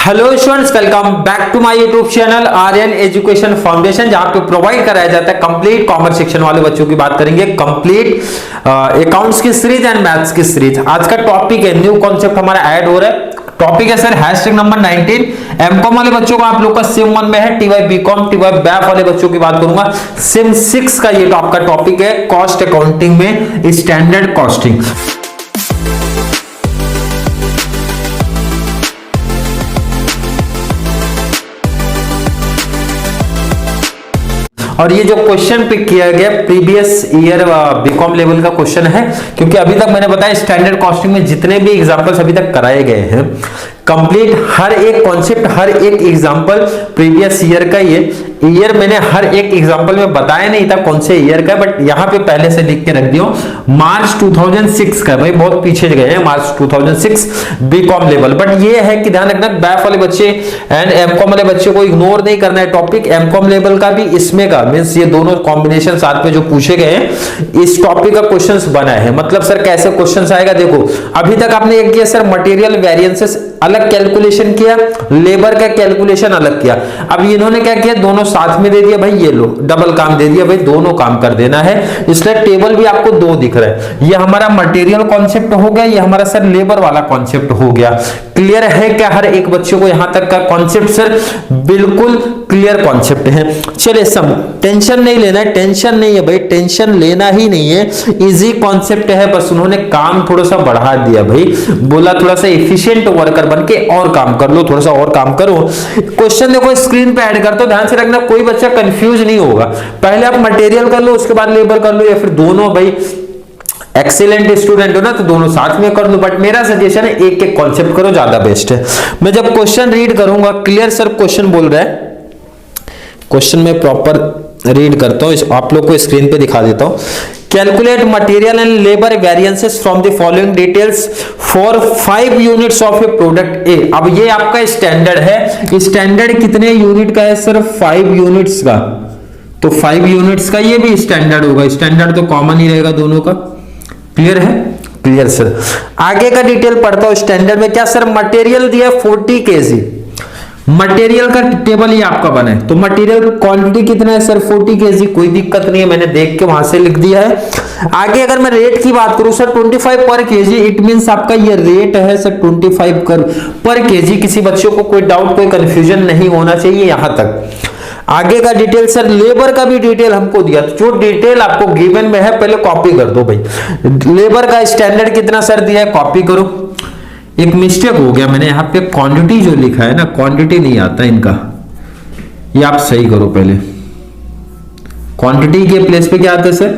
Hello students, welcome back to my YouTube channel Aryan education foundation, जहां पे provide कराया जाता है कंप्लीट कॉमर्स सेक्शन वाले बच्चों की बात करेंगे कंप्लीट अकाउंट्स की सीरीज एंड मैथ्स की सीरीज। आज का टॉपिक है, न्यू कॉन्सेप्ट हमारा ऐड हो रहा है। टॉपिक है सर हैशटैग नंबर 19। एमकॉम वाले बच्चों को आप लोग का सिम 1 में है, टीवाई बीकॉम टीवाई बैफ वाले बच्चों की बात करूंगा सिम 6 का ये आपका टॉपिक है, कॉस्ट अकाउंटिंग में स्टैंडर्ड कॉस्टिंग। और ये जो क्वेश्चन पिक किया गया प्रीवियस ईयर बीकॉम लेवल का क्वेश्चन है, क्योंकि अभी तक मैंने बताया स्टैंडर्ड कॉस्टिंग में जितने भी एग्जांपल्स अभी तक कराए गए हैं कंप्लीट हर एक कॉन्सेप्ट हर एक एग्जांपल प्रीवियस ईयर का ईयर मैंने हर एक एग्जांपल में बताया नहीं था कौन से ईयर का, बट यहां पे पहले से लिख के रख दियो मार्च 2006 का। भाई बहुत पीछे गए हैं, मार्च 2006 बीकॉम लेवल। बट ये है कि ध्यान रखना बैफ वाले बच्चे एंड एमकॉम वाले बच्चे को इग्नोर नहीं करना है टॉपिक। एमकॉम लेवल का भी इसमें का मींस ये दोनों कॉम्बिनेशन साथ में जो पूछे गए हैं इस टॉपिक का क्वेश्चंस बना है। मतलब सर कैसे क्वेश्चंस आएगा, देखो अभी तक आपने एक किया सर मटेरियल वेरिएंसेस अलग कैलकुलेशन किया, लेबर का कैलकुलेशन अलग किया। अब इन्होंने क्या किया, दोनों साथ में दे दिया। भाई ये लो डबल काम दे दिया, भाई दोनों काम कर देना है, इसलिए टेबल भी आपको दो दिख रहा है। ये हमारा मटेरियल कॉन्सेप्ट हो गया, ये हमारा सर लेबर वाला कॉन्सेप्ट हो गया। क्लियर है क्या हर एक बच्चे को यहां तक का कॉन्सेप्ट? सर बिल्कुल क्लियर कॉन्सेप्ट है। चलिए सब टेंशन नहीं लेना है, टेंशन नहीं है भाई, टेंशन लेना ही नहीं है, इजी कॉन्सेप्ट है। बस उन्होंने काम थोड़ा सा बढ़ा दिया, भाई बोला थोड़ा सा एफिशिएंट वर्कर बन के और काम कर लो, थोड़ा सा और काम करो। क्वेश्चन देखो स्क्रीन पे ऐड कर दो, ध्यान से रखना कोई बच्चा कंफ्यूज नहीं होगा। पहले आप मटेरियल कर लो, उसके बाद लेबर कर लो, या फिर दोनों। भाई एक्सीलेंट स्टूडेंट हो ना तो दोनों साथ में कर लो, बट मेरा सजेशन है एक एक कॉन्सेप्ट करो, ज्यादा बेस्ट है। मैं जब क्वेश्चन रीड करूंगा, क्लियर सर क्वेश्चन बोल रहा है, क्वेश्चन में प्रॉपर रीड करता हूं, आप लोग को स्क्रीन पे दिखा देता हूं। Calculate material and labour variances from the following details for 5 units of A product ए। अब ये आपका स्टैंडर्ड है, स्टैंडर्ड कितने यूनिट का है सर? 5 यूनिट्स का। तो 5 यूनिट्स का ये भी स्टैंडर्ड होगा, स्टैंडर्ड तो कॉमन ही रहेगा दोनों का। क्लियर है? Clear sir. आगे का डिटेल पढ़ता हूं। स्टैंडर्ड में क्या सर, मटेरियल दिया 40 केजी, मटेरियल का टेबल ही आपका बना है, तो मटेरियल क्वांटिटी कितना है सर? 40 केजी। कोई दिक्कत नहीं है, मैंने देख के वहां से लिख दिया है। आगे अगर मैं रेट की बात करूं सर 25 पर केजी, इट मींस आपका ये रेट है सर 25 पर केजी। किसी बच्चों को कोई डाउट कोई कंफ्यूजन नहीं होना चाहिए यहां तक। आगे का डिटेल सर लेबर का भी डिटेल हमको दिया, जो डिटेल आपको गिवन में है पहले कॉपी कर दो। भाई लेबर का स्टैंडर्ड कितना सर दिया है, कॉपी करो। एक मिस्टेक हो गया, मैंने यहाँ पे क्वांटिटी जो लिखा है ना, क्वांटिटी नहीं आता इनका, ये आप सही करो पहले। क्वांटिटी के प्लेस पे क्या आता है सर?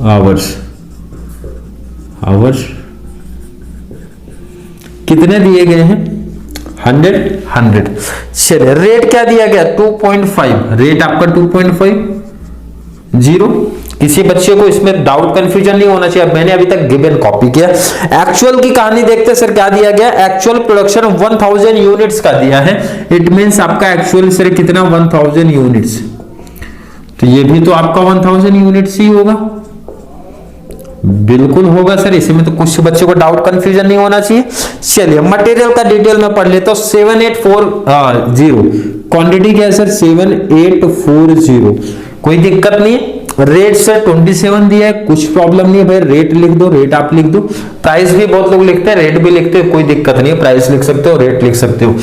आवर्स। आवर्स कितने दिए गए हैं? 100। चलिए रेट क्या दिया गया? 2.5। रेट आपका 2.50। किसी बच्चे को इसमें डाउट कंफ्यूजन नहीं होना चाहिए। मैंने अभी तक गिवन कॉपी किया। एक्चुअल की कहानी देखते सर क्या दिया गया, एक्चुअल प्रोडक्शन 1000 यूनिट्स का दिया है। इट मींस आपका एक्चुअल सर कितना? 1000 यूनिट्स। तो ये भी तो आपका 1000 यूनिट्स ही होगा, बिल्कुल होगा सर। इसमें तो कुछ बच्चों को डाउट कंफ्यूजन नहीं होना चाहिए। चलिए मटेरियल का डिटेल में पढ़ लेता हूं। 7840 क्वांटिटी क्या है सर? 7840। कोई दिक्कत नहीं है। रेट सर 27 दिया है, कुछ प्रॉब्लम नहीं है भाई, रेट लिख दो, रेट आप लिख दो। प्राइस भी बहुत लोग लिखते हैं, रेट भी लिखते हैं, कोई दिक्कत नहीं है, प्राइस लिख सकते हो, रेट लिख सकते हो।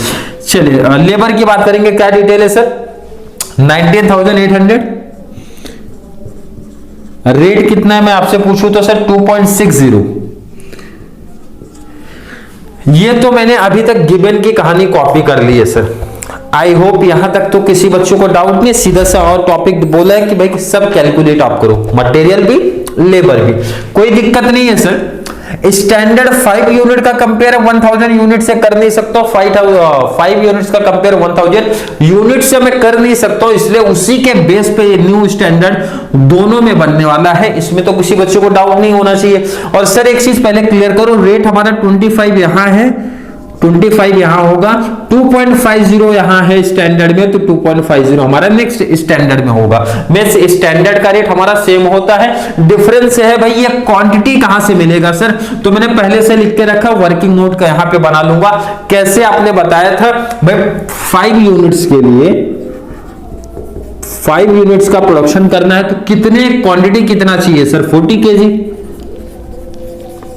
चलिए लेबर की बात करेंगे, क्या डिटेल है सर? 19,800। रेट कितना है मैं आपसे पूछूं तो सर 2.60। ये तो मैंने अभी तक गिवन की कहानी कॉपी कर ली है सर। आई होप यहां तक तो किसी बच्चों को डाउट नहीं। सीधा सा और टॉपिक बोला है कि भाई सब कैलकुलेट आप करो, मटेरियल भी लेबर भी, कोई दिक्कत नहीं है सर। स्टैंडर्ड 5 यूनिट का कंपेयर 1000 यूनिट से कर नहीं सकता। 5 यूनिट्स का कंपेयर 1000 यूनिट से मैं कर नहीं सकता, इसलिए उसी के बेस पे ये न्यू स्टैंडर्ड दोनों में बनने वाला है। इसमें तो किसी बच्चे को डाउट नहीं होना चाहिए। और सर एक चीज पहले क्लियर करो, रेट हमारा 25 यहां है, 25 यहां होगा, 2.50 यहां है स्टैंडर्ड में, तो 2.50 हमारा नेक्स्ट स्टैंडर्ड में होगा। मींस स्टैंडर्ड का रेट हमारा सेम होता है, डिफरेंस है भाई ये क्वांटिटी कहां से मिलेगा सर, तो मैंने पहले से लिख के रखा, वर्किंग नोट का यहां पे बना लूंगा। कैसे आपने बताया था भाई 5 यूनिट्स के लिए 5 यूनिट्स का प्रोडक्शन करना है तो कितने क्वांटिटी कितना चाहिए सर, 40 केजी।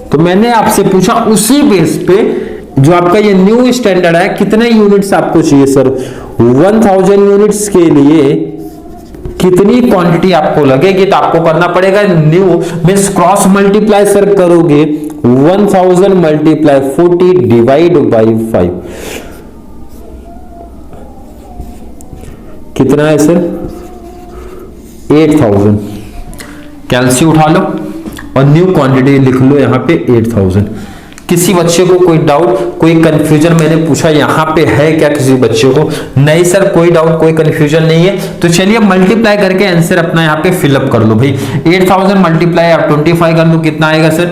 तो मैंने आपसे पूछा उसी बेस पे जो आपका ये न्यू स्टैंडर्ड है कितने यूनिट्स आपको चाहिए सर, 1000 यूनिट्स के लिए कितनी क्वांटिटी आपको लगेगी, तो आपको करना पड़ेगा new means cross multiply sir करोगे, 1000 मल्टीप्लाई 40 डिवाइड बाई 5 कितना है सर, 8000। कैलसी उठा लो और न्यू क्वांटिटी लिख लो यहां पे 8000। किसी बच्चे को कोई डाउट, कोई कंफ्यूजन मैंने पूछा यहां पे है क्या किसी बच्चे को, नहीं सर कोई डाउट कोई कंफ्यूजन नहीं है। तो चलिए मल्टीप्लाई करके आंसर अपना यहां पे फिलअप कर लो भाई, 8000 मल्टीप्लाई आप 25 कर लो, कितना आएगा सर,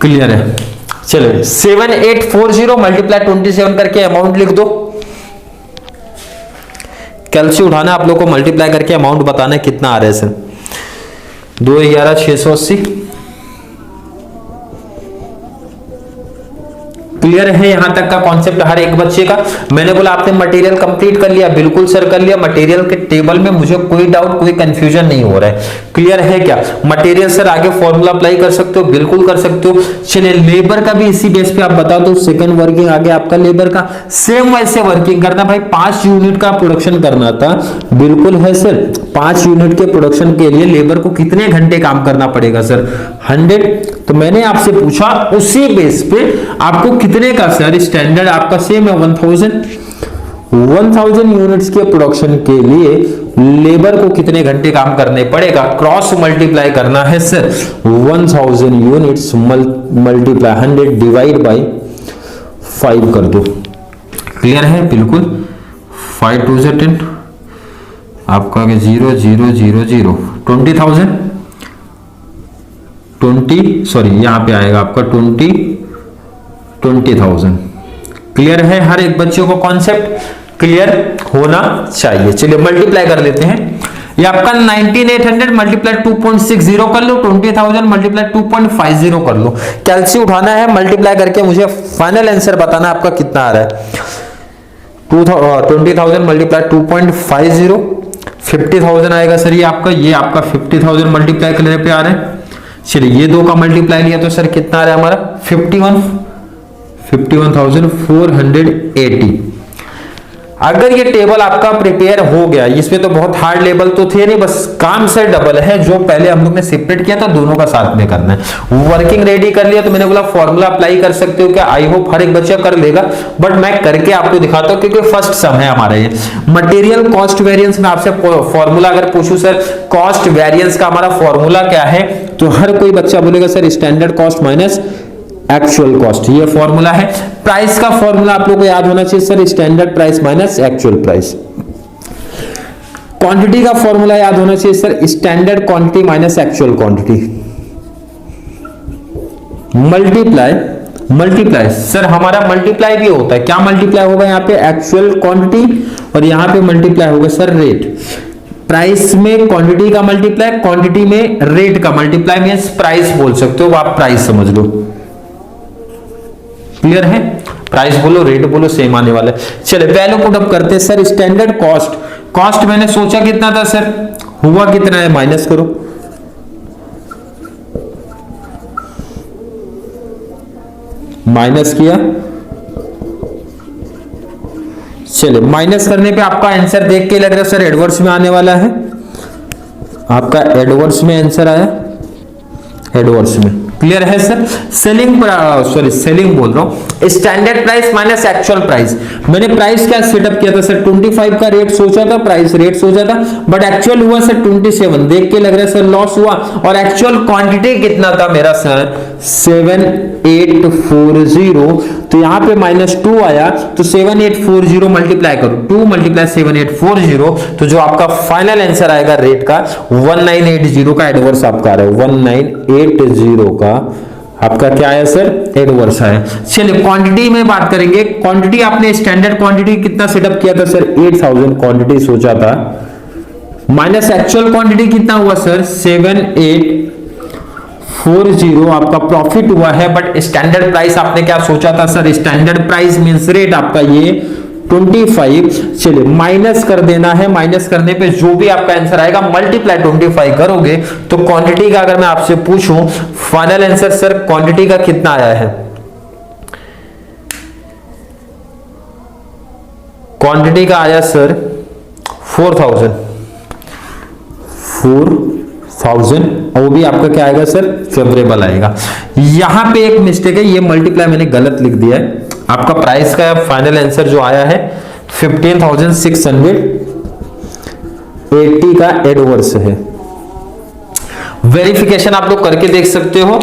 क्लियर है। चलो 7840 मल्टीप्लाई 27 करके अमाउंट लिख दो। कैलसी उठाना आप लोग को, मल्टीप्लाई करके अमाउंट बताना है कितना आ रहा है सर, 2,11,680। क्लियर है यहां तक का कॉन्सेप्ट हर एक बच्चे का। मैंने बोला आपने मटेरियल कंप्लीट कर लिया, बिल्कुल सर कर लिया। मटेरियल के टेबल में मुझे कोई डाउट कोई कंफ्यूजन नहीं हो रहा है, क्लियर है क्या। मटेरियल सर आगे फॉर्मूला अप्लाई कर सकते हो, बिल्कुल कर सकते हो। चलिए लेबर का भी इसी बेस पे आप बता दो, सेकंड वर्किंग आगे आपका लेबर का सेम वैसे वर्किंग करना भाई। 5 यूनिट का प्रोडक्शन करना था, बिल्कुल है सर। 5 यूनिट के प्रोडक्शन के लिए लेबर को कितने घंटे काम करना पड़ेगा सर, 100। तो मैंने आपसे पूछा उसी बेस पे आपको कितने का सर, स्टैंडर्ड आपका सेम है 1000 यूनिट्स के प्रोडक्शन के लिए लेबर को कितने घंटे काम करने पड़ेगा, क्रॉस मल्टीप्लाई करना है sir. 1000 units multiply 100 divide by 5 कर दो, क्लियर है बिल्कुल। 5 2 10 आपका 0 0 0 0 20,000 यहां पे आएगा आपका 20,000। क्लियर है हर एक बच्चे को कॉन्सेप्ट क्लियर होना चाहिए। चलिए मल्टीप्लाई कर लेते हैं। ये आपका 19800 मल्टीप्लाई 2.60 कर लो, 20,000 मल्टीप्लाई 2.50 कर लो। कैलसी उठाना है, मल्टीप्लाई करके मुझे फाइनल आंसर बताना आपका कितना आ रहा है। 20,000 मल्टीप्लाई 2.50 50,000 आएगा सर। ये आपका 50,000 मल्टीप्लाई करने पे आ रहा है। चलिए ये 2 का मल्टीप्लाई लिया तो सर कितना आ रहा है हमारा 51,480। अगर ये टेबल आपका प्रिपेयर हो गया, इसमें तो बहुत हार्ड लेवल तो थे नहीं, बस काम से डबल है। जो पहले हम लोग ने सेपरेट किया था दोनों का साथ में करना है। वर्किंग रेडी कर लिया तो मैंने बोला फॉर्मूला अप्लाई कर सकते हो क्या, आई होप हर एक बच्चा कर लेगा, बट मैं करके आपको दिखाता हूं क्योंकि फर्स्ट सम है हमारा ये। मटेरियल कॉस्ट वेरिएंस में आपसे फॉर्मूला अगर पूछूं सर कॉस्ट वेरिएंस का हमारा फॉर्मूला क्या है, तो हर कोई बच्चा बोलेगा sir standard cost minus actual cost, ये फॉर्मूला है। प्राइस का फॉर्मूला आप लोगों को याद होना चाहिए sir, standard price minus actual price. Quantity का फॉर्मूला याद होना चाहिए sir, standard quantity minus actual quantity. Multiply sir हमारा मल्टीप्लाई भी होता है, क्या मल्टीप्लाई होगा यहाँ पे एक्चुअल क्वांटिटी और यहाँ पे मल्टीप्लाई होगा सर रेट। प्राइस में क्वांटिटी का मल्टीप्लाई, क्वांटिटी में रेट का मल्टीप्लाई, मींस प्राइस बोल सकते हो, आप प्राइस समझ लो। क्लियर है, प्राइस बोलो रेट बोलो सेम आने वाला है। चले वैल्यू पुट अप करते हैं सर। स्टैंडर्ड कॉस्ट मैंने सोचा कितना था सर, हुआ कितना है माइनस करो, माइनस किया। चले माइनस करने पे आपका आंसर देख के लग रहा है सर एडवर्स में आने वाला है। आपका एडवर्स में आंसर आया, एडवर्स में क्लियर है सर। सेलिंग बोल रहा हूं, standard price minus actual price. मैंने प्राइस क्या सेटअप किया था सर, 25 का रेट सोचा था, प्राइस रेट सोचा था, बट एक्चुअल हुआ सर 27। देख के लग रहा है सर लॉस हुआ, और एक्चुअल क्वांटिटी कितना था मेरा सर 7840, तो यहां पे -2 आया, तो 7840 मल्टीप्लाई करो, 2 मल्टीप्लाई 7840, तो जो आपका फाइनल आंसर आएगा रेट का 1980 का एडवर्स आपका आ रहा है, 1980 का आपका क्या है सर एडवर्स है। चलिए क्वांटिटी में बात करेंगे। क्वांटिटी आपने स्टैंडर्ड क्वांटिटी कितना सेटअप किया था सर, 8000 क्वांटिटी सोचा था, माइनस एक्चुअल क्वांटिटी कितना हुआ सर 7840 आपका प्रॉफिट हुआ है, बट स्टैंडर्ड प्राइस आपने क्या सोचा था sir, standard price means rate आपका ये 25। चलिए माइनस कर देना है, माइनस करने पे जो भी आपका आंसर आएगा मल्टीप्लाई 25 करोगे, तो क्वांटिटी का अगर मैं आपसे पूछूं फाइनल आंसर सर क्वांटिटी का कितना आया है, क्वांटिटी का आया सर 4000, और वो भी आपका क्या आएगा सर फेवरेबल आएगा। यहां पे एक मिस्टेक है, ये मल्टीप्लाई मैंने गलत लिख दिया है। आपका प्राइस का फाइनल आंसर जो आया है 15,680 का एडवर्स है। वेरिफिकेशन आप लोग करके देख सकते हो,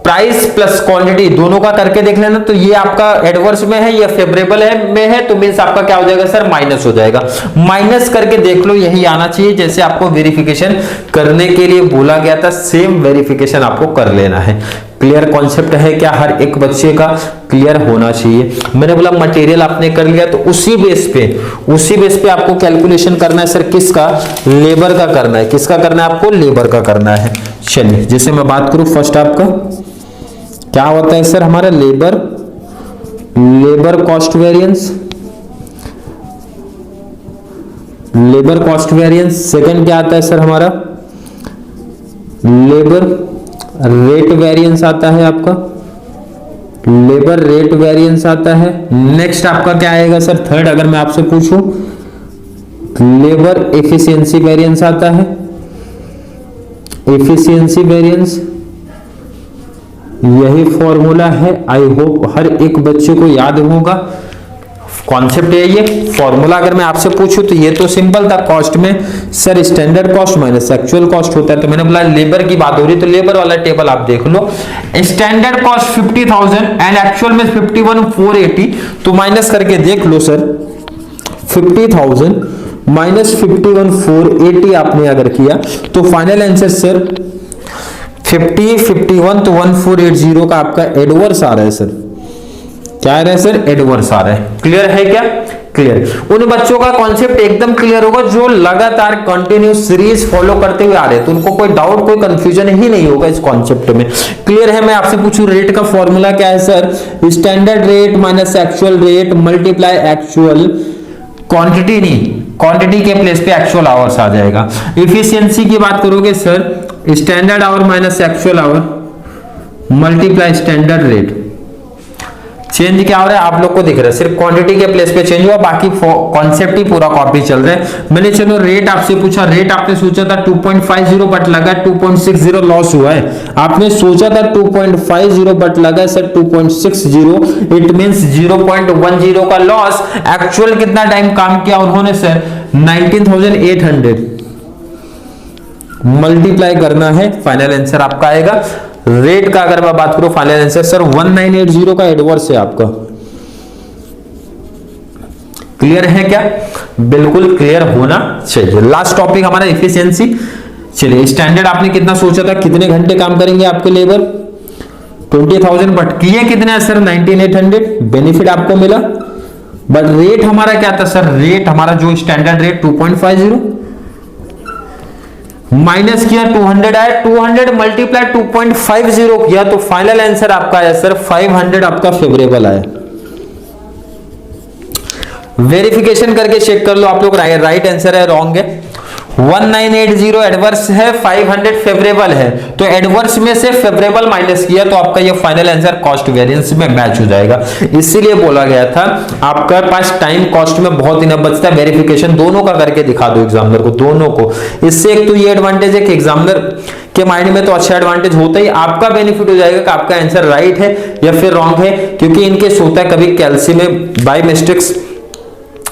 प्राइस प्लस क्वांटिटी दोनों का करके देख लेना, तो ये आपका एडवर्स में है, ये फेवरेबल है में है, तो मींस आपका क्या हो जाएगा सर माइनस हो जाएगा। माइनस करके देख लो, यही आना चाहिए जैसे आपको वेरिफिकेशन करने के लिए बोला गया था, सेम वेरिफिकेशन आपको कर लेना है। क्लियर कॉन्सेप्ट है क्या, हर एक बच्चे का क्लियर होना चाहिए। मैंने बोला मटेरियल आपने कर लिया, तो उसी बेस पे आपको कैलकुलेशन करना है सर, किसका लेबर का करना है, किसका करना है आपको लेबर का करना है। चलिए जैसे मैं बात करूं फर्स्ट आपका क्या होता है सर हमारा लेबर कॉस्ट वेरिएंस, सेकंड क्या आता है सर हमारा लेबर रेट वेरिएंस आता है, आपका लेबर रेट वेरिएंस आता है। नेक्स्ट आपका क्या आएगा सर थर्ड, अगर मैं आपसे पूछूं लेबर एफिशिएंसी वेरिएंस आता है, एफिशिएंसी वेरिएंस, यही फॉर्मूला है, आई होप हर एक बच्चे को याद होगा। कॉन्सेप्ट है ये फॉर्मूला, अगर मैं आपसे पूछूं तो ये तो सिंपल था, कॉस्ट में sir standard cost minus actual cost होता है, तो मैंने बोला लेबर की बात हो रही तो लेबर वाला टेबल आप देख लो, स्टैंडर्ड कॉस्ट 50,000 एंड एक्चुअल में 51,480, तो माइनस करके देख लो सर 50,000 माइनस 51,480 आपने अगर किया तो फाइनल आंसर सर 50, 51 तो 1480 का आपका एडवर्स आ रहा है सर, क्या आ रहा है सर एडवर्स आ रहा है। क्लियर है क्या, क्लियर। उन बच्चों का कॉन्सेप्ट एकदम क्लियर होगा जो लगातार कंटिन्यूस सीरीज फॉलो करते हुए आ रहे हैं, तो उनको कोई डाउट कोई कंफ्यूजन ही नहीं होगा इस कॉन्सेप्ट में। क्लियर है। मैं आपसे पूछूं रेट का फॉर्मूला क्या है sir, standard rate minus actual rate multiply actual quantity, नहीं क्वांटिटी के प्लेस पे एक्चुअल आवर्स आ जाएगा। इफिशियंसी की बात करोगे sir standard our minus actual our multiply standard rate, change क्या हो रहा है आप लोग को दिख रहा है, सिर्फ क्वांटिटी के प्लेस पे चेंज हुआ, बाकी कॉन्सेप्ट ही पूरा कॉपी चल रहा है। मैंने चलो रेट आपसे पूछा, रेट आपने सोचा था 2.50 बट लगा 2.60, लॉस हुआ है। आपने सोचा था 2.50 बट लगा सर 2.60, इट मींस 0.10 का लॉस। एक्चुअल कितना टाइम काम किया उन्होंने सर 19,800, मल्टीप्लाई करना है, फाइनल आंसर आपका आएगा। रेट का अगर मैं बात करूं फाइनल आंसर सर 1980 का एडवर्स है आपका। क्लियर है क्या, बिल्कुल क्लियर होना चाहिए। लास्ट टॉपिक हमारा एफिशिएंसी। चलिए स्टैंडर्ड आपने कितना सोचा था, कितने घंटे काम करेंगे आपके लेबर 20,000 बट किए कितने है सर 19,800, बेनिफिट आपको मिला। बट रेट हमारा क्या था सर, रेट हमारा जो स्टैंडर्ड रेट 2.50 माइनस किया 200 आया, 200 मल्टीप्लाई 2.50 किया तो फाइनल आंसर आपका आया सर 500 आपका फेवरेबल आया। वेरिफिकेशन करके चेक कर लो आप लोग, राइट आंसर है रॉन्ग है। 1980 एडवर्स है, 500 फेवरेबल है, तो एडवर्स में से फेवरेबल माइनस किया तो आपका ये फाइनल आंसर कॉस्ट वेरिएंस में मैच हो जाएगा। इसीलिए बोला गया था आपका पास टाइम कॉस्ट में बहुत इनफ बचता है, वेरिफिकेशन दोनों का करके दिखा दो एग्जामिनर को, दोनों को। इससे एक तो ये एडवांटेज है कि एग्जामिनर के माइंड में तो अच्छा एडवांटेज होता ही, आपका बेनिफिट हो जाएगा कि आपका आंसर राइट है या फिर रॉन्ग है, क्योंकि इनके होता है कभी कैलसी में बाय मिस्टेक्स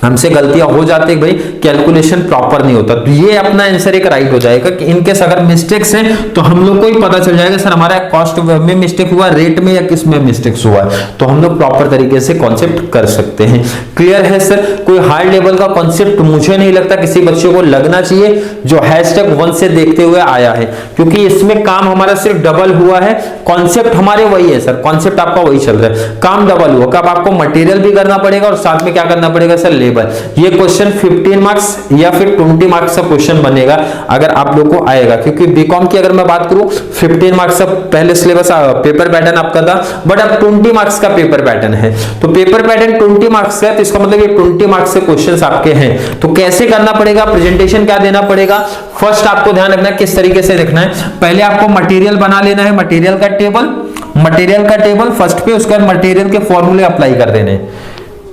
हमसे गलतियां हो जाती है भाई, कैलकुलेशन प्रॉपर नहीं होता, तो ये अपना आंसर एक राइट हो जाएगा कि इनकेस अगर मिस्टेक्स हैं तो हम लोग को ही पता चल जाएगा सर हमारा कॉस्ट में मिस्टेक हुआ, रेट में या किस में मिस्टेक्स हुआ है, तो हम लोग प्रॉपर तरीके से कॉन्सेप्ट कर सकते हैं। क्लियर है सर? कोई हाई लेवल का कॉन्सेप्ट मुझे नहीं लगता किसी बच्चे को लगना चाहिए जो #1 से देखते हुए आया है, क्योंकि इसमें काम हमारा सिर्फ डबल हुआ है, कॉन्सेप्ट हमारे वही है सर, कॉन्सेप्ट आपका वही चल रहा है, काम डबल हुआ। कब आपको मटेरियल भी करना पड़ेगा और साथ में क्या करना पड़ेगा सर, लेबर। ये क्वेश्चन 15 मार्क्स या फिर 20 मार्क्स का क्वेश्चन बनेगा अगर आप लोग को आएगा, क्योंकि बीकॉम की अगर मैं बात करूं 15 मार्क्स का पहले सिलेबस पेपर पैटर्न आपका था, बट अब 20 मार्क्स का पेपर पैटर्न है, तो पेपर पैटर्न 20 मार्क्स का है, तो इसका मतलब ये 20 मार्क्स के क्वेश्चंस आपके हैं। तो कैसे करना पड़ेगा, प्रेजेंटेशन क्या देना पड़ेगा, फर्स्ट आपको ध्यान रखना है किस तरीके से लिखना है। पहले आपको मटेरियल बना लेना है, मटेरियल का टेबल फर्स्ट पे, उसके बाद मटेरियल के फॉर्मूले अप्लाई कर देने।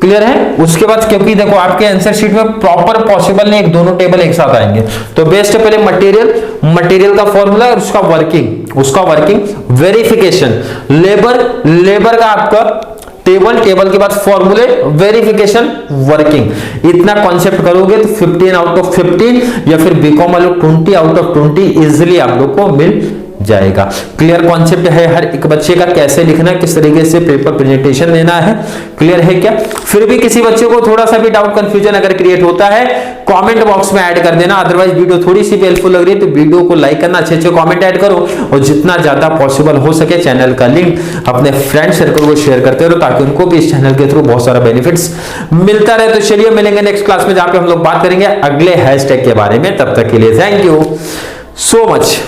क्लियर है? उसके बाद क्योंकि देखो आपके आंसर शीट में प्रॉपर पॉसिबल नहीं एक दोनों टेबल एक साथ आएंगे, तो बेस्ट है पहले मटेरियल का फॉर्मूला और उसका वर्किंग, वेरिफिकेशन, लेबर का आपका टेबल के बाद फॉर्मूले, वेरिफिकेशन, वर्किंग। इतना कॉन्सेप्ट करोगे तो 15 आउट ऑफ 15 या फिर बीकॉम वालों 20 आउट ऑफ 20 इजिली आप लोग को मिल जाएगा। क्लियर कॉन्सेप्ट है हर एक बच्चे का, कैसे लिखना है, किस तरीके से पेपर प्रेजेंटेशन देना है। क्लियर है क्या? फिर भी किसी बच्चे को थोड़ा सा भी डाउट कंफ्यूजन अगर क्रिएट होता है कमेंट बॉक्स में ऐड कर देना, अदरवाइज वीडियो थोड़ी सी भी हेल्पफुल लग रही है तो वीडियो को लाइक करना, अच्छे कमेंट ऐड करो और जितना ज्यादा पॉसिबल हो सके चैनल का लिंक अपने फ्रेंड सर्कल को शेयर करते रहो ताकि उनको भी इस चैनल के थ्रू बहुत सारा बेनिफिट्स मिलता रहे। तो चलिए मिलेंगे नेक्स्ट क्लास में जहां पे हम लोग बात करेंगे अगले हैशटैग के बारे में। तब तक के लिए थैंक यू सो मच।